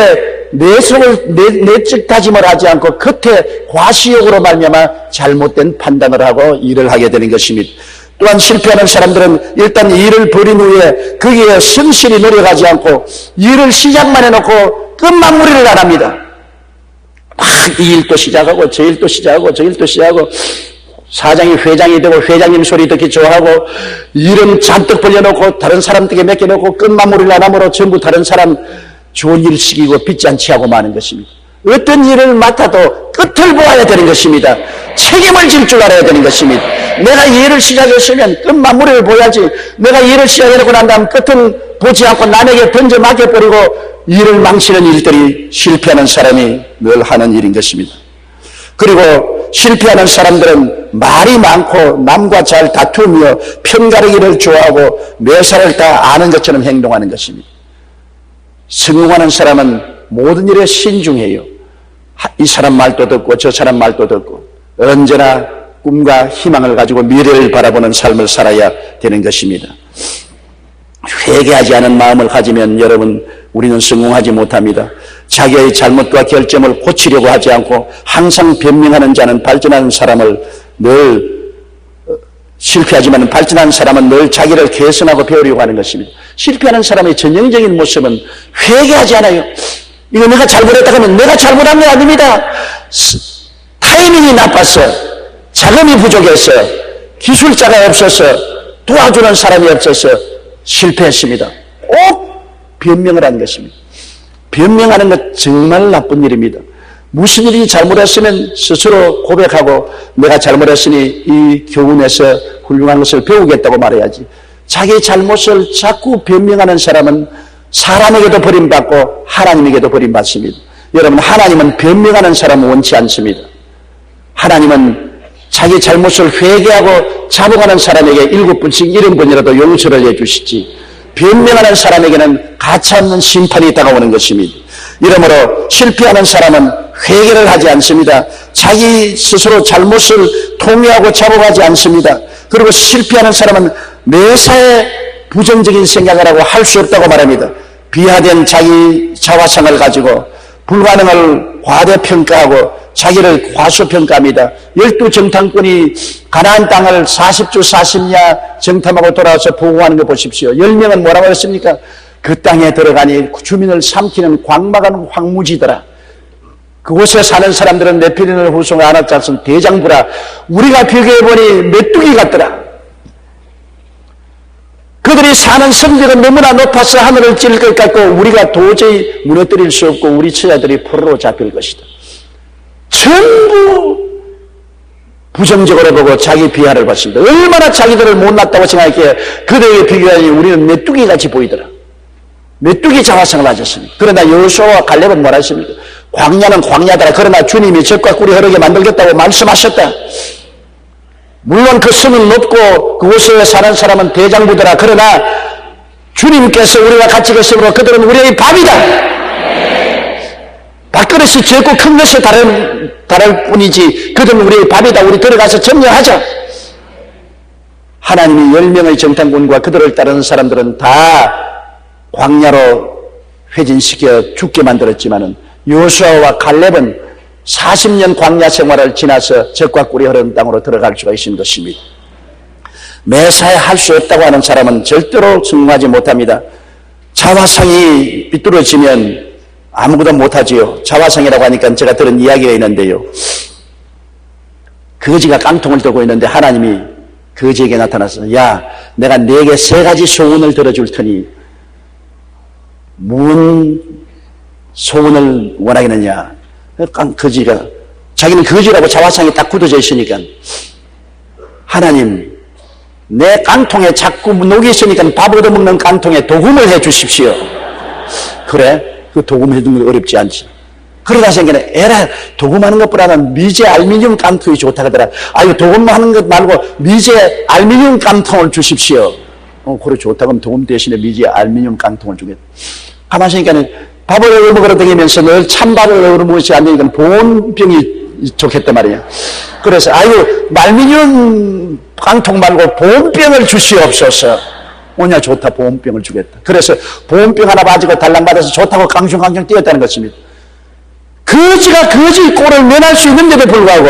내적 다짐을 하지 않고 겉에 과시욕으로 말미암아 잘못된 판단을 하고 일을 하게 되는 것입니다. 또한 실패하는 사람들은 일단 일을 벌인 후에 거기에 성실히 노력하지 않고 일을 시작만 해놓고 끝마무리를 안 합니다. 막 이 일도 시작하고 저 일도 시작하고 저 일도 시작하고 사장이 회장이 되고 회장님 소리 듣기 좋아하고 일은 잔뜩 벌려놓고 다른 사람들에게 맡겨놓고 끝마무리를 안 하므로 전부 다른 사람 좋은 일 시키고 빚지 않지 하고 마는 것입니다. 어떤 일을 맡아도 끝을 보아야 되는 것입니다. 책임을 질 줄 알아야 되는 것입니다. 내가 일을 시작했으면 끝 마무리를 보야지. 내가 일을 시작해놓고 난 다음 끝을 보지 않고 남에게 던져 맡겨버리고 일을 망치는 일들이 실패하는 사람이 늘 하는 일인 것입니다. 그리고 실패하는 사람들은 말이 많고 남과 잘 다투며 편가르기를 좋아하고 매사를 다 아는 것처럼 행동하는 것입니다. 성공하는 사람은 모든 일에 신중해요. 이 사람 말도 듣고 저 사람 말도 듣고 언제나 꿈과 희망을 가지고 미래를 바라보는 삶을 살아야 되는 것입니다. 회개하지 않은 마음을 가지면 여러분 우리는 성공하지 못합니다. 자기의 잘못과 결점을 고치려고 하지 않고 항상 변명하는 자는 발전하는 사람을 늘 실패하지만 발전하는 사람은 늘 자기를 개선하고 배우려고 하는 것입니다. 실패하는 사람의 전형적인 모습은 회개하지 않아요. 이거 내가 잘못했다 하면 내가 잘못한 게 아닙니다. 타이밍이 나빴어. 자금이 부족해서 기술자가 없어서 도와주는 사람이 없어서 실패했습니다. 꼭 변명을 하는 것입니다. 변명하는 것 정말 나쁜 일입니다. 무슨 일이 잘못했으면 스스로 고백하고 내가 잘못했으니 이 교훈에서 훌륭한 것을 배우겠다고 말해야지. 자기 잘못을 자꾸 변명하는 사람은 사람에게도 버림받고 하나님에게도 버림받습니다. 여러분, 하나님은 변명하는 사람은 원치 않습니다. 하나님은 자기 잘못을 회개하고 자복하는 사람에게 7번씩 70번이라도 용서를 해주시지, 변명하는 사람에게는 가차없는 심판이 다가오는 것입니다. 이러므로 실패하는 사람은 회개를 하지 않습니다. 자기 스스로 잘못을 통회하고 자복하지 않습니다. 그리고 실패하는 사람은 매사에 부정적인 생각을 하고 할 수 없다고 말합니다. 비하된 자기 자화상을 가지고 불가능을 과대평가하고 자기를 과소평가합니다. 12정탐꾼이 가나안 땅을 40주 40야 정탐하고 돌아와서 보고하는 거 보십시오. 10명은 뭐라고 했습니까? 그 땅에 들어가니 주민을 삼키는 광막한 황무지더라. 그곳에 사는 사람들은 네피린을 후손과 아낙 자손 대장부라. 우리가 비교해보니 메뚜기 같더라. 그들이 사는 성벽은 너무나 높아서 하늘을 찔릴 것 같고 우리가 도저히 무너뜨릴 수 없고 우리 처자들이 포로로 잡힐 것이다. 전부 부정적으로 보고 자기 비하를 받습니다. 얼마나 자기들을 못났다고 생각했기에 그들에게 비교하니 우리는 메뚜기같이 보이더라. 메뚜기 자화상을 가졌습니다. 그러나 여호수아와 갈렙은 뭐라 했습니까? 광야는 광야더라. 그러나 주님이 젖과 꿀이 흐르게 만들겠다고 말씀하셨다. 물론 그 성은 높고 그곳에 사는 사람은 대장부더라. 그러나 주님께서 우리가 같이 계시므로 그들은 우리의 밥이다. 밥그릇이 적고 큰 것에 다를 뿐이지 그들은 우리의 밥이다. 우리 들어가서 점령하자. 하나님이 10명의 정탐꾼과 그들을 따르는 사람들은 다 광야로 회진시켜 죽게 만들었지만은 여호수아와 갈렙은 40년 광야 생활을 지나서 젖과 꿀이 흐르는 땅으로 들어갈 수가 있는 것입니다. 매사에 할 수 없다고 하는 사람은 절대로 성공하지 못합니다. 자화상이 삐뚤어지면 아무것도 못하지요. 자화상이라고 하니까 제가 들은 이야기가 있는데요. 거지가 깡통을 들고 있는데 하나님이 거지에게 나타나서 야, 내가 네게 3가지 소원을 들어줄 테니 무슨 소원을 원하겠느냐. 거지가 자기는 거지라고 자화상이 딱 굳어져 있으니까 하나님, 내 깡통에 자꾸 녹이 있으니까 밥 얻어먹는 깡통에 도금을 해 주십시오. 그래, 그 도금 해주는 거 어렵지 않지. 그러다 생각에 에라, 도금하는 것보다는 미제 알루미늄 깡통이 좋다 하더라. 아유, 도금하는 것 말고 미제 알루미늄 깡통을 주십시오. 그래, 좋다. 그럼 도금 대신에 미제 알루미늄 깡통을 주겠다. 가만히 있으니까 밥을 얻어먹으러 다니면서 늘 찬밥을 얻어먹지 않으니까 보온병이 좋겠단 말이야. 그래서 아유, 알루미늄 깡통 말고 보온병을 주시옵소서. 오냐, 좋다. 보온병을 주겠다. 그래서 보온병 하나 가지고 달랑받아서 좋다고 깡충깡충 뛰었다는 것입니다. 거지가 거지 꼴을 면할 수 있는데도 불구하고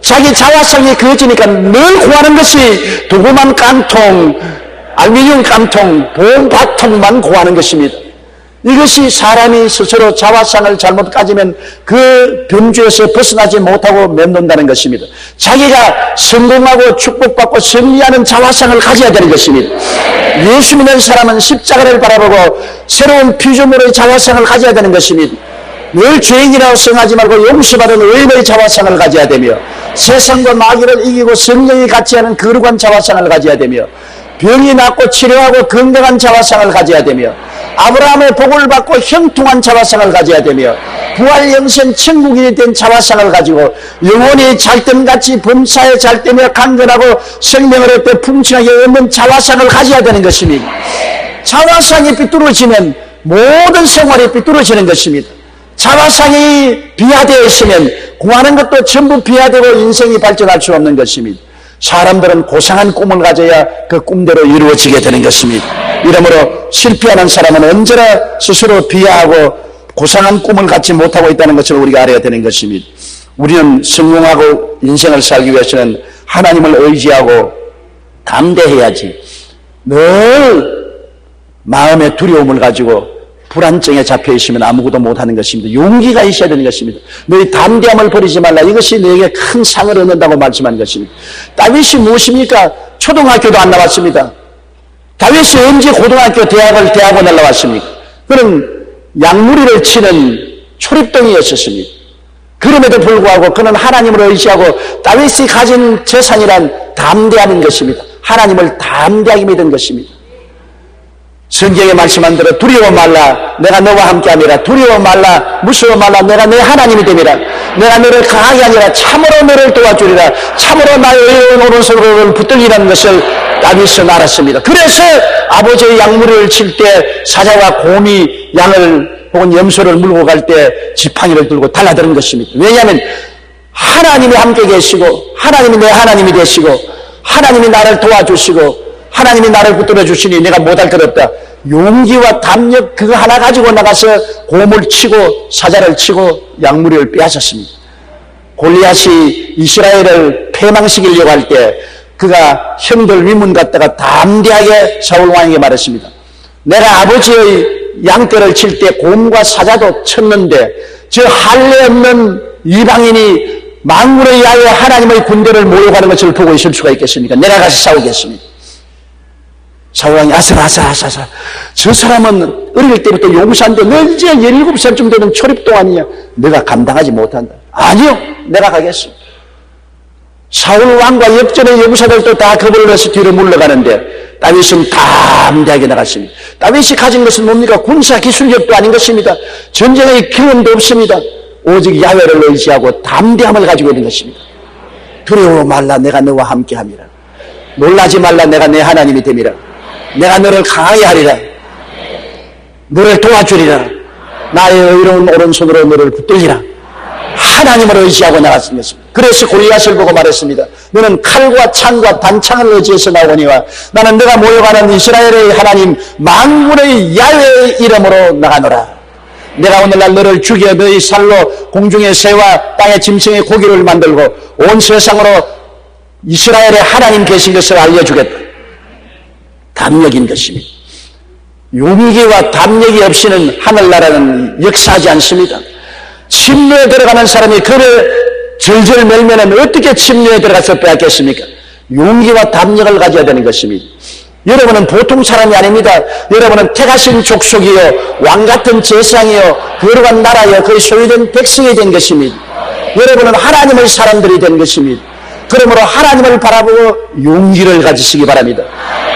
자기 자화상이 거지니까 늘 구하는 것이 도구만 깡통, 알루미늄 깡통, 보온바통만 구하는 것입니다. 이것이 사람이 스스로 자화상을 잘못 가지면 그 범주에서 벗어나지 못하고 맴돈다는 것입니다. 자기가 성공하고 축복받고 승리하는 자화상을 가져야 되는 것입니다. 예수 믿는 사람은 십자가를 바라보고 새로운 피조물의 자화상을 가져야 되는 것입니다. 늘 죄인이라고 생각하지 말고 용서받은 의인의 자화상을 가져야 되며 세상과 마귀를 이기고 성령이 같이 하는 거룩한 자화상을 가져야 되며 병이 낫고 치료하고 건강한 자화상을 가져야 되며 아브라함의 복을 받고 형통한 자화상을 가져야 되며 부활 영생 천국인이 된 자화상을 가지고 영혼이 잘됨같이 범사에 잘되며 강건하고 생명을 얻되 풍성하게 얻는 자화상을 가져야 되는 것입니다. 자화상이 삐뚤어지면 모든 생활이 삐뚤어지는 것입니다. 자화상이 비하되어 있으면 구하는 것도 전부 비하되고 인생이 발전할 수 없는 것입니다. 사람들은 고상한 꿈을 가져야 그 꿈대로 이루어지게 되는 것입니다. 이러므로 실패하는 사람은 언제나 스스로 비하하고 고상한 꿈을 갖지 못하고 있다는 것을 우리가 알아야 되는 것입니다. 우리는 성공하고 인생을 살기 위해서는 하나님을 의지하고 담대해야지. 늘 마음의 두려움을 가지고 불안증에 잡혀 있으면 아무것도 못하는 것입니다. 용기가 있어야 되는 것입니다. 너희 담대함을 버리지 말라. 이것이 너에게 큰 상을 얻는다고 말씀한 것입니다. 다윗이 무엇입니까? 초등학교도 안 나왔습니다. 다윗이 언제 고등학교, 대학원 나왔습니까? 그는 양무리를 치는 초립동이었습니다. 그럼에도 불구하고 그는 하나님을 의지하고 다윗이 가진 재산이란 담대함인 것입니다. 하나님을 담대하게 믿은 것입니다. 성경에 말씀한 대로 두려워 말라 내가 너와 함께함이라. 두려워 말라 무서워 말라 내가 내 하나님이 됨이라. 내가 너를 강하게 하니라. 참으로 너를 도와주리라. 참으로 나의 의로운 오른손으로 붙들리라는 것을 다윗은 알았습니다. 그래서 아버지의 양무리를 칠 때 사자와 곰이 양을 혹은 염소를 물고 갈 때 지팡이를 들고 달라드는 것입니다. 왜냐하면 하나님이 함께 계시고 하나님이 내 하나님이 되시고 하나님이 나를 도와주시고 하나님이 나를 붙들어 주시니 내가 못할 것 없다. 용기와 담력 그거 하나 가지고 나가서 곰을 치고 사자를 치고 양무리를 빼앗았습니다. 골리앗이 이스라엘을 패망시키려고 할 때 그가 형들 위문 갔다가 담대하게 사울 왕에게 말했습니다. 내가 아버지의 양떼를 칠 때 곰과 사자도 쳤는데 저 할례 없는 이방인이 만군의 야훼 하나님의 군대를 몰아가는 것을 보고 있을 수가 있겠습니까? 내가 가서 싸우겠습니다. 사울왕이 아슬아슬 저 사람은 어릴 때부터 용사인데 너 이제 17살쯤 되는 초립동 아니냐? 내가 감당하지 못한다. 아니요, 내가 가겠습니다. 사울왕과 역전의 용사들도 다 겁을 내서 뒤로 물러가는데 다윗은 담대하게 나갔습니다. 다윗이 가진 것은 뭡니까? 군사 기술력도 아닌 것입니다. 전쟁의 경험도 없습니다. 오직 야훼를 의지하고 담대함을 가지고 있는 것입니다. 두려워 말라 내가 너와 함께함이라. 놀라지 말라 내가 내 하나님이 됨이라. 내가 너를 강하게 하리라. 너를 도와주리라. 나의 의로운 오른손으로 너를 붙들리라. 하나님을 의지하고 나갔던 것입니다. 그래서 골리앗을 보고 말했습니다. 너는 칼과 창과 단창을 의지해서 나오니와 나는 내가 모여가는 이스라엘의 하나님 만군의 야훼의 이름으로 나가노라. 내가 오늘날 너를 죽여 너희 살로 공중의 새와 땅의 짐승의 고기를 만들고 온 세상으로 이스라엘의 하나님 계신 것을 알려주겠다. 담력인 것입니다. 용기와 담력이 없이는 하늘나라는 역사하지 않습니다. 침례에 들어가는 사람이 그를 절절 mel면은 어떻게 침례에 들어가서 빼앗겠습니까? 용기와 담력을 가져야 되는 것입니다. 여러분은 보통 사람이 아닙니다. 여러분은 택하신 족속이요 왕같은 제상이요 거룩한 나라요 그의 소유된 백성이 된 것입니다. 여러분은 하나님의 사람들이 된 것입니다. 그러므로 하나님을 바라보고 용기를 가지시기 바랍니다.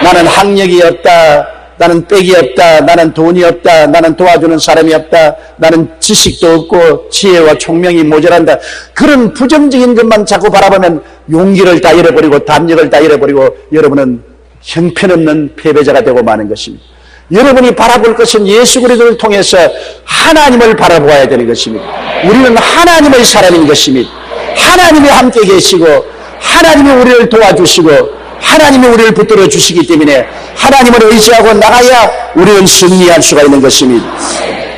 나는 학력이 없다. 나는 빽이 없다. 나는 돈이 없다. 나는 도와주는 사람이 없다. 나는 지식도 없고 지혜와 총명이 모자란다. 그런 부정적인 것만 자꾸 바라보면 용기를 다 잃어버리고 담력을 다 잃어버리고 여러분은 형편없는 패배자가 되고 마는 것입니다. 여러분이 바라볼 것은 예수 그리스도를 통해서 하나님을 바라보아야 되는 것입니다. 우리는 하나님의 사람인 것입니다. 하나님이 함께 계시고 하나님이 우리를 도와주시고 하나님이 우리를 붙들어 주시기 때문에 하나님을 의지하고 나가야 우리는 승리할 수가 있는 것입니다.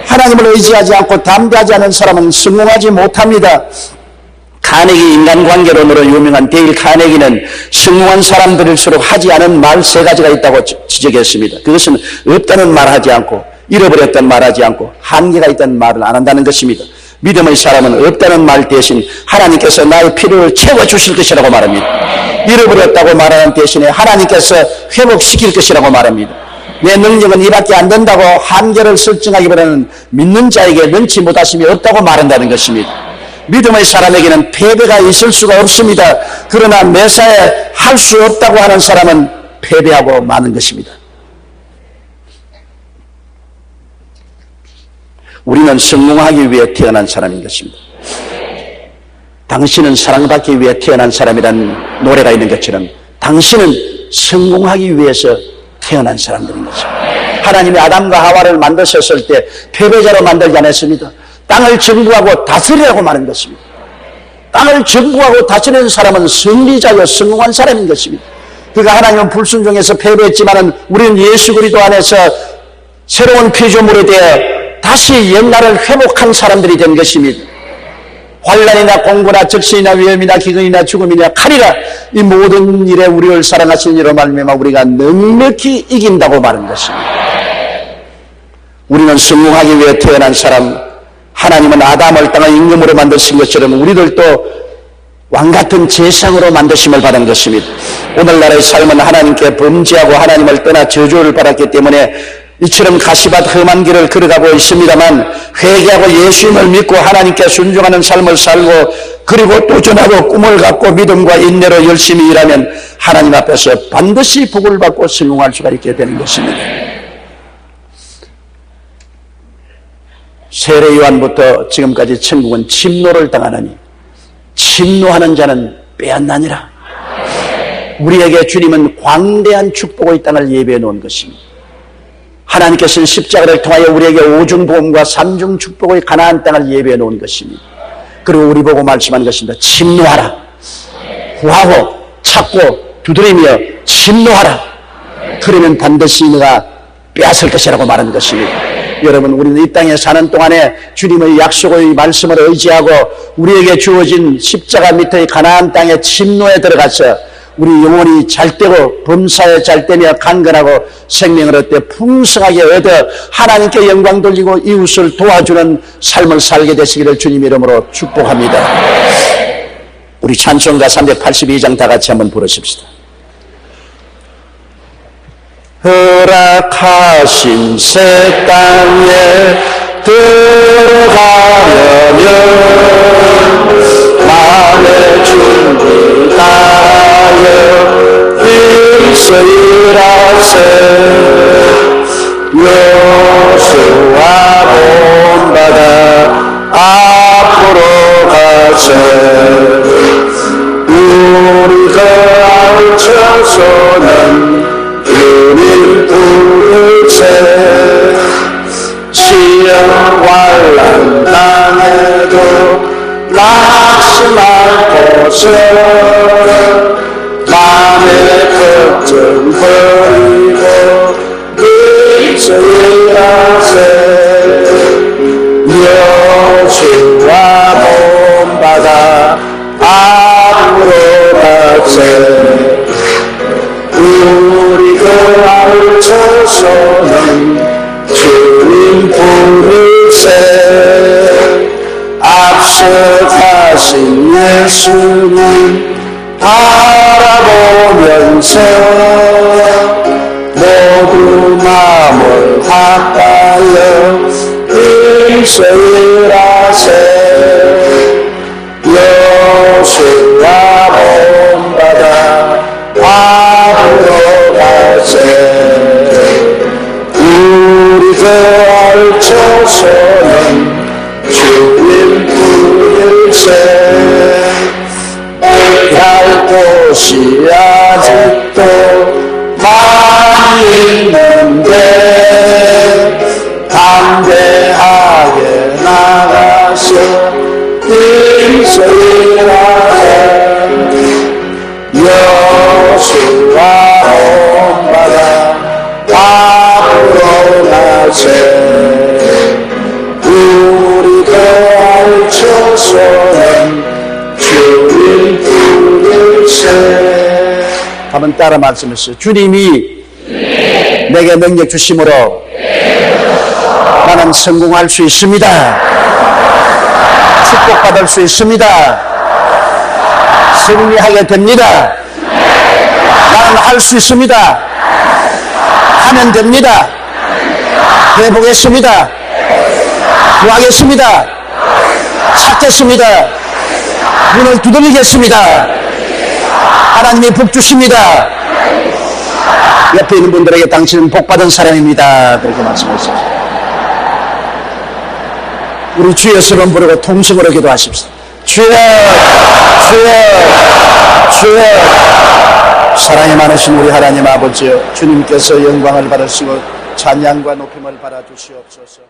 하나님을 의지하지 않고 담대하지 않은 사람은 성공하지 못합니다. 카네기 인간관계론으로 유명한 데일 카네기는 성공한 사람들일수록 하지 않은 말 3가지가 있다고 지적했습니다. 그것은 없다는 말 하지 않고 잃어버렸다는 말 하지 않고 한계가 있다는 말을 안 한다는 것입니다. 믿음의 사람은 없다는 말 대신 하나님께서 나의 필요를 채워주실 것이라고 말합니다. 잃어버렸다고 말하는 대신에 하나님께서 회복시킬 것이라고 말합니다. 내 능력은 이밖에 안 된다고 한계를 설정하기보다는 믿는 자에게 능치 못하심이 없다고 말한다는 것입니다. 믿음의 사람에게는 패배가 있을 수가 없습니다. 그러나 매사에 할 수 없다고 하는 사람은 패배하고 마는 것입니다. 우리는 성공하기 위해 태어난 사람인 것입니다. 당신은 사랑받기 위해 태어난 사람이라는 노래가 있는 것처럼 당신은 성공하기 위해서 태어난 사람들인 것입니다. 하나님이 아담과 하와를 만드셨을 때 패배자로 만들지 않았습니다. 땅을 정부하고 다스리라고 말한 것입니다. 땅을 정부하고 다스리는 사람은 승리자요 성공한 사람인 것입니다. 그러니까 하나님은 불순종해서 패배했지만은 우리는 예수 그리스도 안에서 새로운 피조물에 대해 다시 옛날을 회복한 사람들이 된 것입니다. 환난이나 공고나 적신이나 위험이나 기근이나 죽음이나 칼이라 이 모든 일에 우리를 사랑하시는 이로 말미암아 우리가 넉넉히 이긴다고 말한 것입니다. 우리는 성공하기 위해 태어난 사람, 하나님은 아담을 땅의 임금으로 만드신 것처럼 우리들도 왕같은 제상으로 만드심을 받은 것입니다. 오늘날의 삶은 하나님께 범죄하고 하나님을 떠나 저주를 받았기 때문에 이처럼 가시밭 험한 길을 걸어가고 있습니다만 회개하고 예수님을 믿고 하나님께 순종하는 삶을 살고 그리고 도전하고 꿈을 갖고 믿음과 인내로 열심히 일하면 하나님 앞에서 반드시 복을 받고 성공할 수가 있게 되는 것입니다. 세례 요한부터 지금까지 천국은 침노를 당하느니 침노하는 자는 빼앗나니라. 우리에게 주님은 광대한 축복의 땅을 예배해 놓은 것입니다. 하나님께서는 십자가를 통하여 우리에게 오중보험과 삼중 축복의 가나안 땅을 예배해 놓은 것입니다. 그리고 우리 보고 말씀한 것입니다. 침노하라. 구하고 찾고 두드리며 침노하라. 그러면 반드시 너가 빼앗을 것이라고 말한 것입니다. 여러분, 우리는 이 땅에 사는 동안에 주님의 약속의 말씀을 의지하고 우리에게 주어진 십자가 밑의 가나안 땅의 침노에 들어가서 우리 영혼이 잘되고 범사에 잘되며 강건하고 생명을 얻되 풍성하게 얻어 하나님께 영광 돌리고 이웃을 도와주는 삶을 살게 되시기를 주님 이름으로 축복합니다. 우리 찬송가 382장 다 같이 한번 부르십시다. 허락하신 새 땅에 들어가려면 마음의 준비 다하여 일서일하세. 여수와 본받아 앞으로 가세. 우리가 알쳐서는 주님 부르세. 시험 환난 당해도 낙심할 곳은 마음의 걱정 버리고 일서일하세. 여수와 본받아 앞으로 가세. 우리가 알쳐서는 주님 부르세. 앞서 가신 예수님 바라보면서 모두 마음을 바꿔요 일서일하세. 여수와 본받아 앞으로 가세. 우리가 알쳐서는 주님 부르세. 갈 곳이 아직도 많이 있는데 담대하게 나가서 일서일하세. 여수와 본받아 앞으로 가세. 우리가 알쳐서는 주님 부르세. 한번 따라 말씀하시죠. 주님이 내게 능력 주심으로 나는 성공할 수 있습니다. 축복받을 수 있습니다. 승리하게 됩니다. 나는 할 수 있습니다. 하면 됩니다. 해보겠습니다. 구하겠습니다. 찾겠습니다. 문을 두드리겠습니다. 하나님이 복 주십니다. 옆에 있는 분들에게 당신은 복받은 사람입니다. 그렇게 말씀하셨습니다. 우리 주 예수를 부르고 통성으로 기도하십시오. 주여, 주여, 주여. 사랑이 많으신 우리 하나님 아버지여, 주님께서 영광을 받으시고 찬양과 높임을 받아 주시옵소서.